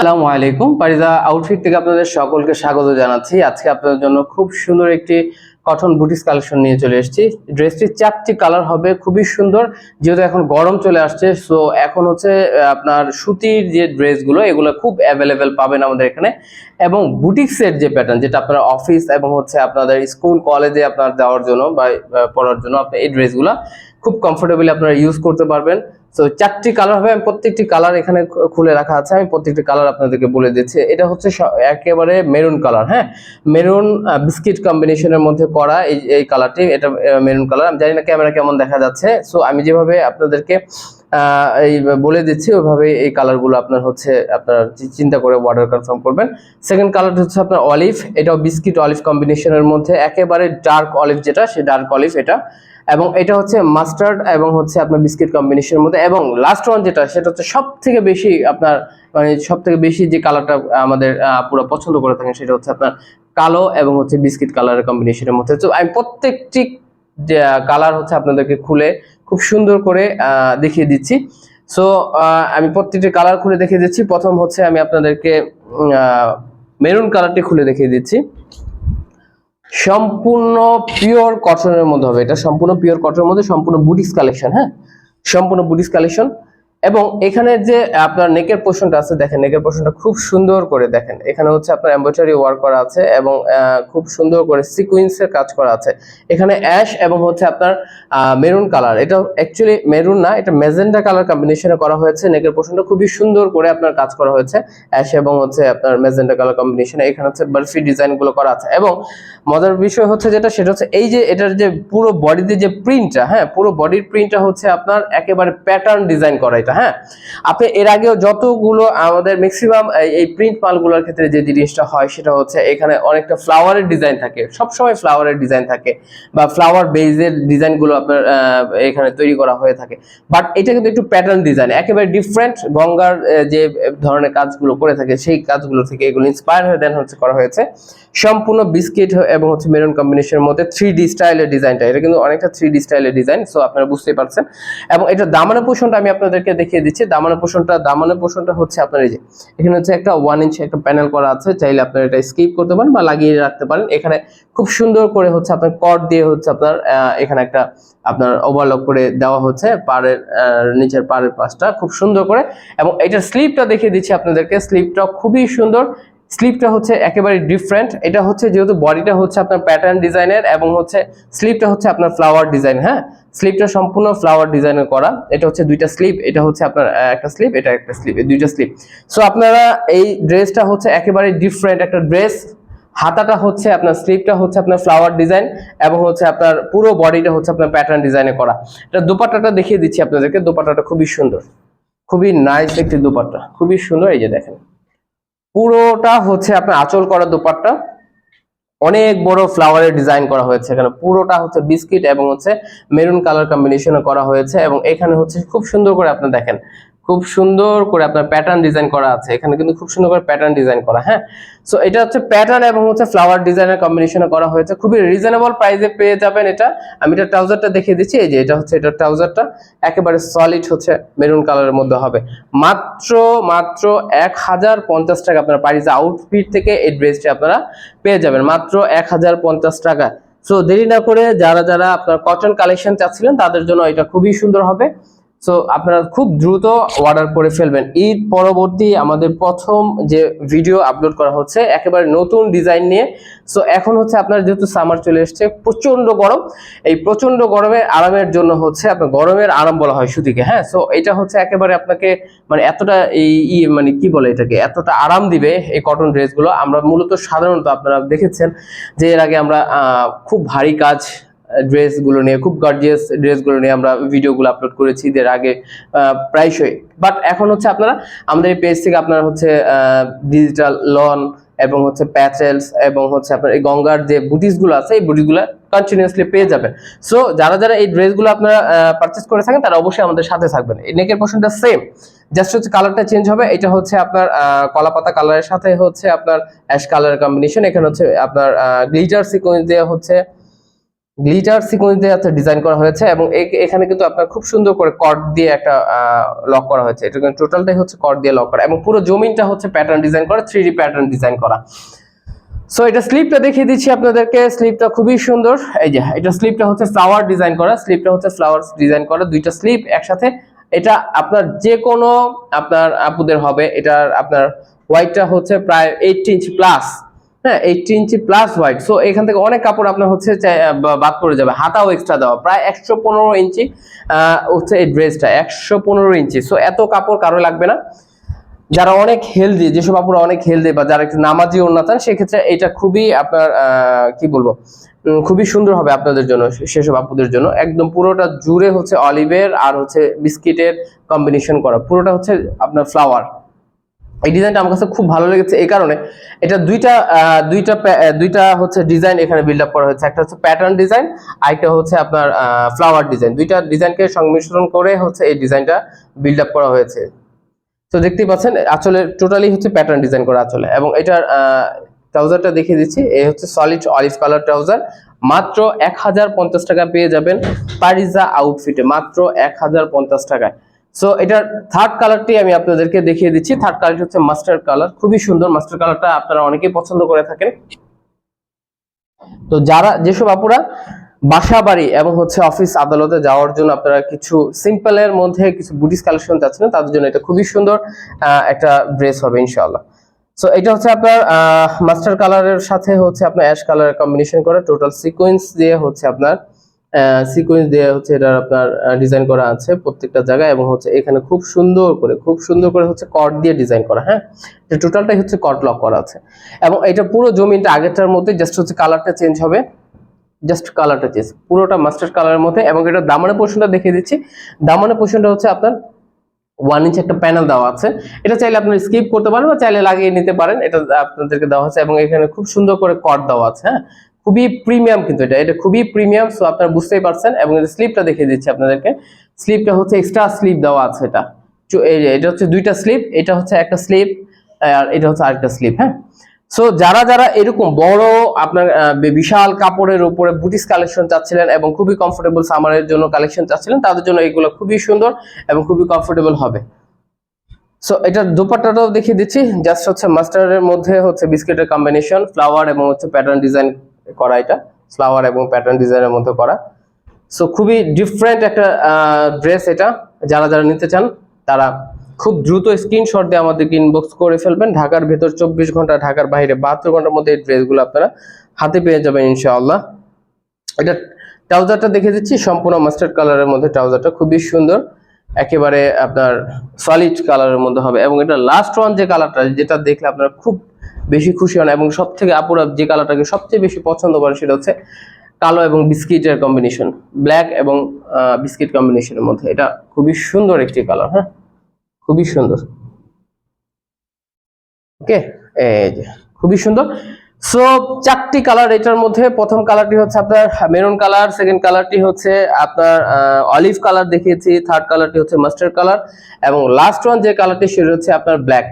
আসসালামু আলাইকুম। পারিজা আউটফিট থেকে আপনাদের সকলকে স্বাগত জানাচ্ছি। আজকে আপনাদের জন্য খুব সুন্দর একটি কটন বুটিক্স কালেকশন নিয়ে চলে এসেছি। ড্রেসটির চারটি কালার হবে, খুবই সুন্দর। যেহেতু এখন গরম চলে আসছে, সো এখন হচ্ছে আপনার সুতির যে ড্রেসগুলো এগুলো খুব অ্যাভেলেবেল পাবেন আমাদের এখানে। এবং বুটিক্সের যে প্যাটার্ন, যেটা আপনার অফিস এবং হচ্ছে আপনাদের স্কুল কলেজে আপনার দেওয়ার জন্য বা পরার জন্য আপনি এই ড্রেসগুলো খুব কমফোর্টেবলি আপনারা ইউজ করতে পারবেন। সো চারটি কালার হবে, আমি প্রত্যেকটি কালার এখানে খুলে রাখা আছে, আমি প্রত্যেকটি কালার আপনাদেরকে বলে দিচ্ছি। এটা হচ্ছে একেবারে মেরুন কালার, হ্যাঁ, মেরুন বিস্কিট কম্বিনেশনের মধ্যে করা এই কালারটি, এটা মেরুন কালার। আমি জানি না ক্যামেরা কেমন দেখা যাচ্ছে, সো আমি যেভাবে আপনাদেরকে এই বলে দিচ্ছি ওইভাবে এই কালারগুলো আপনার হচ্ছে আপনারা চিন্তা করে অর্ডার কনফার্ম করবেন। সেকেন্ড কালারটা হচ্ছে আপনার অলিভ, এটাও বিস্কিট অলিভ কম্বিনেশনের মধ্যে, একেবারে ডার্ক অলিভ, যেটা সে ডার্ক অলিভ এটা। এবং এটা হচ্ছে মাস্টার্ড এবং হচ্ছে আপনার বিস্কিট কম্বিনেশনের মধ্যে। এবং লাস্ট ওয়ান যেটা, সেটা হচ্ছে সব থেকে বেশি আপনার মানে সব থেকে বেশি যে কালারটা আমাদের পুরো পছন্দ করে থাকেন, সেটা হচ্ছে আপনার কালো এবং হচ্ছে বিস্কিট কালারের কম্বিনেশনের মধ্যে। তো আমি প্রত্যেকটি কালার হচ্ছে আপনাদেরকে খুলে খুব সুন্দর করে দেখিয়ে দিচ্ছি। সো আমি প্রত্যেকটি কালার খুলে দেখিয়ে দিচ্ছি। প্রথম হচ্ছে আমি আপনাদেরকে মেরুন কালারটি খুলে দেখিয়ে দিচ্ছি। সম্পূর্ণ পিওর কটনের মধ্যে হবে, এটা সম্পূর্ণ পিওর কটনের মধ্যে, সম্পূর্ণ বুটিক্স কালেকশন, হ্যাঁ, সম্পূর্ণ বুটিক্স কালেকশন। এবং এখানে যে আপনার নেকের পোর্শনটা আছে, দেখেন নেকের পোর্শনটা খুব সুন্দর করে দেখেন, এখানে হচ্ছে আপনার এমব্রয়ডারি ওয়ার্ক করা আছে এবং খুব সুন্দর করে সিকোয়েন্সের কাজ করা আছে। এখানে অ্যাশ এবং হচ্ছে আপনার মেরুন কালার, এটা অ্যাকচুয়ালি মেরুন না, এটা ম্যাজেন্টা কালার কম্বিনেশনে করা হয়েছে। নেকের পোর্শনটা খুবই সুন্দর করে আপনার কাজ করা হয়েছে অ্যাশ এবং হচ্ছে আপনার ম্যাজেন্টা কালার কম্বিনেশনে। এখানে হচ্ছে বার্ফি ডিজাইন গুলো করা আছে। এবং মজার বিষয় হচ্ছে যেটা, সেটা হচ্ছে এই যে এটার যে পুরো বডিতে যে প্রিন্টটা, হ্যাঁ, পুরো বডির প্রিন্টটা হচ্ছে আপনার একেবারে প্যাটার্ন ডিজাইন করা এটা, হ্যাঁ। আপনি এর আগেও যতগুলো আমাদের ম্যাক্সিমাম এই প্রিন্ট মালগুলোর ক্ষেত্রে যে জিনিসটা হয়, সেটা হচ্ছে এখানে অনেকটা ফ্লাওয়ারের ডিজাইন থাকে, সবসময় ফ্লাওয়ারের ডিজাইন থাকে বা ফ্লাওয়ার বেজের ডিজাইনগুলো আপনার এখানে তৈরি করা হয়ে থাকে। বাট এটা কিন্তু একটু প্যাটার্ন ডিজাইন, একেবারে ডিফারেন্ট। গঙ্গার যে ধরনের কাজগুলো করে থাকে সেই কাজগুলো থেকে এগুলো ইন্সপায়ার হয়ে দেন হচ্ছে করা হয়েছে। সম্পূর্ণ বিস্কিট এবং হচ্ছে মেরুন কম্বিনেশনের মধ্যে 3D স্টাইলের ডিজাইনটা, এটা কিন্তু অনেকটা 3D স্টাইলের ডিজাইন, সো আপনারা বুঝতেই পারছেন। এবং এটা দামানের পোর্শনটা আমি আপনাদেরকে দেখিয়ে দিচ্ছি। দামানের পোর্শনটা হচ্ছে আপনার এই যে এখানে হচ্ছে একটা 1 ইঞ্চি একটা প্যানেল করা আছে, চাইলে আপনারা এটা স্কিপ করতে পারেন বা লাগিয়ে রাখতে পারেন। এখানে খুব সুন্দর করে হচ্ছে আপনার কর্ড দিয়ে হচ্ছে আপনার এখানে একটা আপনার ওভারলক করে দেওয়া হচ্ছে পাড়ের নিচের পাড়ের পাশটা খুব সুন্দর করে। এবং এটার স্লিপটা দেখিয়ে দিচ্ছি আপনাদেরকে, স্লিপটা খুবই সুন্দর। স্লিপটা হচ্ছে একেবারে ডিফারেন্ট, এটা হচ্ছে যেহেতু বডিটা হচ্ছে আপনার প্যাটার্ন ডিজাইনের এবং হচ্ছে স্লিপটা হচ্ছে আপনার ফ্লাওয়ার ডিজাইন, হ্যাঁ, স্লিপটা সম্পূর্ণ ফ্লাওয়ার ডিজাইনের করা। এটা হচ্ছে দুইটা স্লিপ, এটা হচ্ছে আপনার একটা স্লিপ, এটা একটা স্লিপ, এই দুইটা স্লিপ। সো আপনারা এই ড্রেসটা হচ্ছে একেবারে ডিফারেন্ট একটা ড্রেস। হাতাটা হচ্ছে আপনার, স্লিপটা হচ্ছে আপনার ফ্লাওয়ার ডিজাইন এবং হচ্ছে আপনার পুরো বডিটা হচ্ছে আপনার প্যাটার্ন ডিজাইনে করা। এটা দোপাট্টাটা দেখিয়ে দিচ্ছি আপনাদেরকে। দোপাট্টাটা খুবই সুন্দর, খুবই নাইস একটি দোপাট্টা, খুবই সুন্দর। এই যে দেখেন পুরোটা হচ্ছে আপনার আঁচল করা দোপাট্টা, অনেক বড় ফ্লাওয়ারের ডিজাইন করা হয়েছে। এখানে পুরোটা হচ্ছে বিস্কিট এবং হচ্ছে মেরুন কালার কম্বিনেশনে করা হয়েছে। এবং এখানে হচ্ছে খুব সুন্দর করে আপনি দেখেন, খুব সুন্দর করে আপনার প্যাটার্ন ডিজাইন করা আছে, এখানে কিন্তু খুব সুন্দর করে প্যাটার্ন ডিজাইন করা, হ্যাঁ। সো এটা হচ্ছে প্যাটার্ন এবং হচ্ছে ফ্লাওয়ার ডিজাইনের কম্বিনেশনে করা হয়েছে, খুবই রিজনেবল প্রাইসে পেয়ে যাবেন এটা। আমি এটা ট্রাউজারটা দেখিয়ে দিচ্ছি, এই যে এটা হচ্ছে এটা ট্রাউজারটা একেবারে সলিড হচ্ছে মেরুন কালারের মধ্যে হবে। মাত্র 1050 টাকা আপনারা পারিজা আউটফিট থেকে এই ড্রেসটি আপনারা পেয়ে যাবেন, মাত্র 1050 টাকা। সো দেরি না করে যারা যারা আপনার কটন কালেকশন চাচ্ছিলেন তাদের জন্য এটা খুবই সুন্দর হবে। সো আপনারা খুব দ্রুত অর্ডার করে ফেলবেন। ঈদ পরবর্তী আমাদের প্রথম যে ভিডিও আপলোড করা হচ্ছে একেবারে নতুন ডিজাইন নিয়ে। সো এখন হচ্ছে আপনার যেহেতু সামার চলে এসছে, প্রচন্ড গরম, এই প্রচন্ড গরমের আরামের জন্য হচ্ছে আপনার গরমের আরাম বলা হয় সুতিকে, হ্যাঁ। সো এটা হচ্ছে একেবারে আপনাকে মানে এতটা মানে কি বলে এটাকে, এতটা আরাম দিবে এই কটন ড্রেসগুলো। আমরা মূলত সাধারণত আপনারা দেখেছেন যে এর আগে আমরা খুব ভারী কাজ ড্রেসগুলো নিয়ে, খুব গর্জিয়াস ড্রেসগুলো নিয়ে আমরা ভিডিওগুলো আপলোড করেছি এর আগে প্রায়শই। বাট এখন হচ্ছে আপনারা আমাদের এই পেজ থেকে আপনারা হচ্ছে ডিজিটাল লন এবং হচ্ছে প্যাচেলস এবং হচ্ছে আপনার এই গঙ্গার যে বুটিসগুলো আছে এই বুটিসগুলো কন্টিনিউয়াসলি পেয়ে যাবেন। সো যারা যারা এই ড্রেসগুলো আপনারা পারচেজ করে থাকেন তারা অবশ্যই আমাদের সাথে থাকবেন। এই নেকের পোর্শনটা সেম, জাস্ট হচ্ছে কালারটা চেঞ্জ হবে। এটা হচ্ছে আপনার কলাপাতা কালারের সাথে হচ্ছে আপনার অ্যাশ কালারের কম্বিনেশন। এখানে হচ্ছে আপনার গ্লিটার সিকোয়েন্স দিয়ে হচ্ছে গ্লিটার সিকোয়েন্স দিয়ে একটা ডিজাইন করা হয়েছে এবং এখানে কিন্তু আপনার খুব সুন্দর করে কর্ড দিয়ে একটা লক করা হয়েছে। এটা কিন্তু টোটালটাই হচ্ছে কর্ড দিয়ে লক করা এবং পুরো জমিনটা হচ্ছে প্যাটার্ন ডিজাইন করা, 3D প্যাটার্ন ডিজাইন করা। সো এটা স্লিপটা দেখিয়ে দিচ্ছি আপনাদেরকে, স্লিপটা খুবই সুন্দর। এই যে এটা স্লিপটা হচ্ছে ফ্লাওয়ার ডিজাইন করা, স্লিপটা হচ্ছে ফ্লাওয়ার ডিজাইন করা, দুইটা স্লিপ একসাথে। এটা আপনার যে কোনো আপনার আপুদের হবে। এটার আপনার হোয়াইটটা হচ্ছে প্রায় 80 ইঞ্চি প্লাস, হ্যাঁ 80 ইঞ্চি প্লাস হোয়াইট। সো এখান থেকে অনেক কাপড় আপনার হচ্ছে বাদ পড়ে যাবে। হাতাও এক্সট্রা দেওয়া, প্রায় 115 ইঞ্চি হচ্ছে এই ড্রেসটা, 115 ইঞ্চি। সো এত কাপড় কারো লাগবে না। যারা অনেক হেলদি, যেসব আপুরা অনেক হেলদি বা যারা একটু নামাজি ওড়না চান, সেক্ষেত্রে এটা খুবই আপনার কি বলবো, খুবই সুন্দর হবে আপনাদের জন্য, সেসব আপুদের জন্য। একদম পুরোটা জুড়ে হচ্ছে অলিভের আর হচ্ছে বিস্কিটের কম্বিনেশন করা, পুরোটা হচ্ছে আপনার ফ্লাওয়ার। এই ডিজাইনটা আমার কাছে খুব ভালো লেগেছে এই কারণে, এটা দুইটা হচ্ছে ডিজাইন এখানে বিল্ড আপ করা হয়েছে। একটা হচ্ছে প্যাটার্ন ডিজাইন, আরেকটা হচ্ছে আপনার ফ্লাওয়ার ডিজাইন। দুইটা ডিজাইনকে সংমিশ্রণ করে হচ্ছে এই ডিজাইনটা বিল্ড আপ করা হয়েছে। তো দেখতেই পাচ্ছেন আঁচলে টোটালি হচ্ছে প্যাটার্ন ডিজাইন করা আঁচলে। এবং এটার ট্রাউজারটা দেখিয়ে দিচ্ছি, এই হচ্ছে সলিড অলিভ কালার ট্রাউজার। মাত্র 1050 টাকা পেয়ে যাবেন পারিজা আউটফিটে, মাত্র 1050 টাকায়। সো এটার থার্ড কালারটি আমি আপনাদেরকে দেখিয়ে দিচ্ছি। থার্ড কালারটি হচ্ছে মাস্টার্ড কালার, খুবই সুন্দর। মাস্টার্ড কালারটা আপনারা অনেকেই পছন্দ করে থাকেন। তো যারা যেসব আপুরা বাসা বাড়ি এবং হচ্ছে অফিস আদালতে যাওয়ার জন্য আপনারা কিছু সিম্পলের মধ্যে কিছু বুটিক কালেকশন চাচ্ছেন, তাদের জন্য এটা খুবই সুন্দর একটা ড্রেস হবে ইনশাআল্লাহ। সো এটা হচ্ছে আপনার মাস্টার কালারের সাথে হচ্ছে আপনার অ্যাশ কালারের কম্বিনেশন করা, টোটাল সিকোয়েন্স দিয়ে হচ্ছে আপনার এটা আপনার ডিজাইন করা আছে প্রত্যেকটা জায়গায়। এবং হচ্ছে এখানে খুব সুন্দর করে হচ্ছে কট দিয়ে ডিজাইন করা, হ্যাঁ এটা টোটালটাই হচ্ছে কট লক করা আছে। এবং এটা পুরো জমিনটা আগেরটার মধ্যে, জাস্ট হচ্ছে কালারটা চেঞ্জ হবে, জাস্ট কালারটা চেঞ্জ, পুরোটা মাস্টার্ড কালারের মধ্যে। এবং এটা দামানের পোর্শনটা দেখিয়ে দিচ্ছি। দামানের পোর্শনটা হচ্ছে আপনার 1 ইঞ্চ একটা প্যানেল দেওয়া আছে। এটা চাইলে আপনি স্কিপ করতে পারেন বা চাইলে লাগিয়ে নিতে পারেন, এটা আপনাদেরকে দেওয়া আছে। এবং এখানে খুব সুন্দর করে কট দেওয়া আছে, হ্যাঁ খুবই প্রিমিয়াম, কিন্তু এটা খুবই প্রিমিয়াম। সো আপনারা বুঝতেই পারছেন। এবং স্লিপটা দেখিয়ে দিচ্ছি আপনাদেরকে, স্লিপটা হচ্ছে এক্সট্রা স্লিপ দেওয়া আছে। এটা হচ্ছে দুইটা স্লিপ, এটা হচ্ছে একটা স্লিপ আর এটা হচ্ছে আরেকটা স্লিপ, হ্যাঁ। সো যারা এরকম বড় আপনার বিশাল কাপড়ের উপরে বুটিক কালেকশন চাচ্ছিলেন এবং খুবই কমফোর্টেবল সামারের জন্য কালেকশন চাচ্ছিলেন, তাদের জন্য এগুলো খুবই সুন্দর এবং খুবই কমফোর্টেবল হবে। সো এটার দোপাট্টাটাও দেখিয়ে দিচ্ছি, জাস্ট হচ্ছে মাস্টারের মধ্যে হচ্ছে বিস্কিটের কম্বিনেশন, ফ্লাওয়ার এবং হচ্ছে প্যাটার্ন ডিজাইন করা, এটা ফ্লাওয়ার এবং প্যাটার্ন ডিজাইনের মধ্যে করা। সো খুবই ডিফারেন্ট একটা ড্রেস এটা। যারা নিতে চান তারা খুব দ্রুত স্ক্রিনশট দিয়ে আমাদেরকে ইনবক্স করে ফেলবেন। ঢাকার ভেতর 24 ঘন্টা, ঢাকার বাইরে 72 ঘন্টার মধ্যে এই ড্রেসগুলো আপনারা হাতে পেয়ে যাবেন ইনশাআল্লাহ। এটা ট্রাউজারটা দেখে দিচ্ছি, সম্পূর্ণ মাস্টার্ড কালারের মধ্যে ট্রাউজারটা খুবই সুন্দর, একেবারে আপনার সলিড কালারের মধ্যে হবে। এবং এটা লাস্ট ওয়ান যে কালারটা, যেটা দেখলে আপনারা খুব বেশি খুশি হন এবং সব থেকে আপুরা যে কালারটাকে সবচেয়ে বেশি পছন্দ করেন, সেটা হচ্ছে কালো এবং বিস্কিটের কম্বিনেশন, ব্ল্যাক এবং বিস্কিট কম্বিনেশনের মধ্যে। এটা খুবই সুন্দর একটি কালার, হ্যাঁ খুবই সুন্দর। ওকে, এই যে খুবই সুন্দর। সো 4টি কালার এটার মধ্যে। প্রথম কালারটি হচ্ছে আপনার মেরুন কালার, সেকেন্ড কালারটি হচ্ছে আপনার অলিভ কালার দেখিয়েছি, থার্ড কালারটি হচ্ছে মাস্টার্ড কালার এবং লাস্ট ওয়ান যে কালারটি সেটা হচ্ছে আপনার ব্ল্যাক,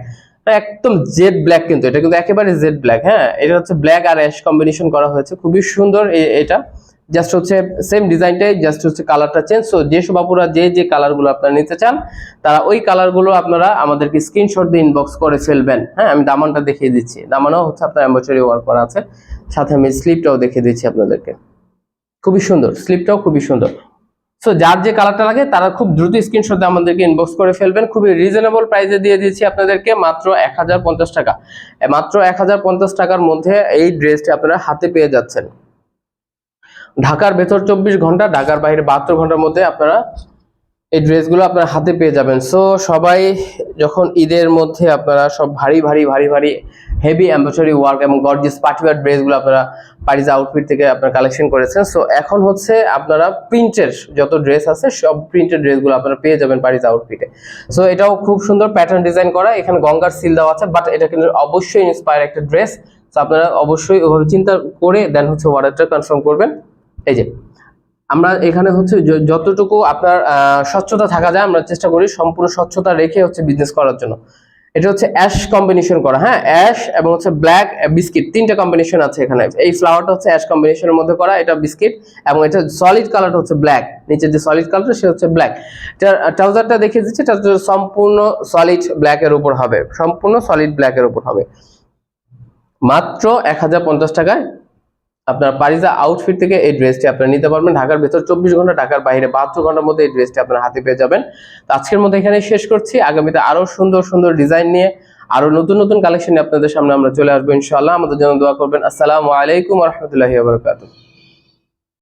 একদম জেড ব্ল্যাক। কিন্তু এটা কিন্তু একেবারে জেড ব্ল্যাক, হ্যাঁ এটা হচ্ছে ব্ল্যাক আর অ্যাশ কম্বিনেশন করা হয়েছে, খুবই সুন্দর। এটা জাস্ট হচ্ছে সেম ডিজাইনটাই, জাস্ট হচ্ছে কালারটা চেঞ্জ। সো যেসব আপুরা যে কালারগুলো আপনারা নিতে চান, তারা ওই কালারগুলো আপনারা আমাদেরকে স্ক্রিনশট দিয়ে ইনবক্স করে ফেলবেন, হ্যাঁ আমি দামানটা দেখিয়ে দিচ্ছি। দামানও হচ্ছে আপনার এমব্রয়ডারি ওয়ার্ক করা আছে, সাথে আমি স্লিপটাও দেখিয়ে দিচ্ছি আপনাদেরকে, খুবই সুন্দর, স্লিপটাও খুবই সুন্দর। সো যার যে কালারটা লাগে তারা খুব দ্রুত স্ক্রিনশট দিয়ে আমাদেরকে ইনবক্স করে ফেলবেন। খুবই রিজনেবল প্রাইসে দিয়ে দিচ্ছি আপনাদেরকে, মাত্র 1050 টাকা। মাত্র 1050 টাকার মধ্যে এই ড্রেসটি আপনারা হাতে পেয়ে যাচ্ছেন। ঢাকার ভেতর 24 ঘন্টা, ঢাকার বাইরে 72 ঘন্টার মধ্যে আপনারা এই ড্রেসগুলো আপনারা হাতে পেয়ে যাবেন। সো সবাই যখন ঈদের মধ্যে আপনারা সব ভারী হেভি এমব্রয়ডারি ওয়ার্ক এবং গর্জিয়াস পার্টিওয়্যার ড্রেসগুলো আপনারা পারিজা আউটফিট থেকে আপনারা কালেকশন করেছেন। সো এখন হচ্ছে আপনারা প্রিন্টের যত ড্রেস আছে সব প্রিন্টেড ড্রেসগুলো আপনারা পেয়ে যাবেন পারিজা আউটফিটে। সো এটাও খুব সুন্দর প্যাটার্ন ডিজাইন করা, এখানে গঙ্গার সিল দেওয়া আছে, বাট এটা কিন্তু অবশ্যই ইন্সপায়ার একটা ড্রেস। সো আপনারা অবশ্যই ওভাবে চিন্তা করে দেন হচ্ছে অর্ডারটা কনফার্ম করবেন। এই যে আমরা এখানে হচ্ছে যতটুকু আপনার স্বচ্ছতা থাকা যায়, আমরা চেষ্টা করি সম্পূর্ণ স্বচ্ছতা রেখে হচ্ছে বিজনেস করার জন্য। এটা হচ্ছে অ্যাশ কম্বিনেশন করা, হ্যাঁ, অ্যাশ এবং হচ্ছে ব্ল্যাক বিস্কিট, তিনটা কম্বিনেশন আছে এখানে। এই ফ্লাওয়ারটা হচ্ছে অ্যাশ কম্বিনেশনের মধ্যে করা, এটা বিস্কিট, এবং এটা সলিড কালারটা হচ্ছে ব্ল্যাক, নিচের যে সলিড কালারটা সেটা হচ্ছে ব্ল্যাক। ট্রাউজারটা দেখিয়ে দিচ্ছি, এটা সম্পূর্ণ সলিড ব্ল্যাকের উপর হবে, সম্পূর্ণ সলিড ব্ল্যাকের উপর হবে। মাত্র 1050 টাকায় আপনার পারিজা আউটফিট থেকে এই ড্রেসটি আপনারা নিতে পারবেন। ঢাকার ভেতর 24 ঘন্টা, ঢাকার বাইরে 72 ঘন্টার মধ্যে এই ড্রেসটি আপনারা হাতে পেয়ে যাবেন। তো আজকের মধ্যে এখানে শেষ করছি। আগামীতে আরো সুন্দর সুন্দর ডিজাইন নিয়ে, আরো নতুন নতুন কালেকশন নিয়ে আপনাদের সামনে আমরা চলে আসবো ইনশাআল্লাহ। আমাদের জন্য দোয়া করবেন। আসসালামু আলাইকুম ওয়া রাহমাতুল্লাহি ওয়া বারাকাতুহু।